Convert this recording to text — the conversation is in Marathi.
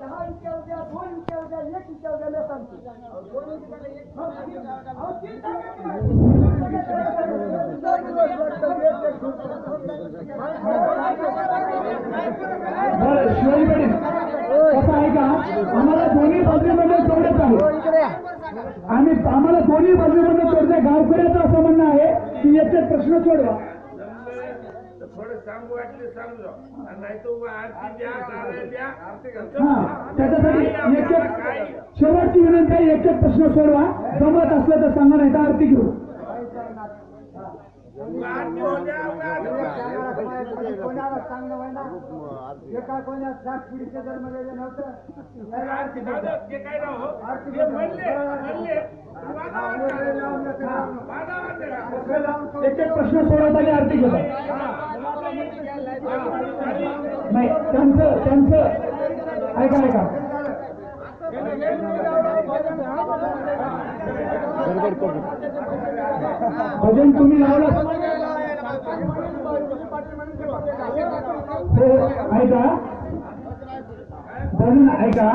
10 विचार द्या, 2 विचार द्या, 1 विचार द्या, मी सांगतो. शिवाजी पाटील कसं आहे का, आम्हाला दोन्ही बाजूमध्ये तोडत आहे. आम्हाला दोन्ही बाजूमध्ये तोडते. गावकऱ्याचं असं म्हणणं आहे की याचे प्रश्न सोडवा. थोडं सांगू वाटले सांगू नाही तो आरती द्या. हा, त्याच्यासाठी एक शेवटची विनंती आहे, एक प्रश्न सोडवा. जमत असलं तर सांगा, नाही तर आरती घेऊ. कोणाला चांगलं व्हायला एका कोणा जात पिढीचे जन्म दिले नव्हतं. एक प्रश्न सोडवताना आरती घेतात. नाही त्यांचं ऐका भजन तुम्ही लावलं ऐका भजन ऐका.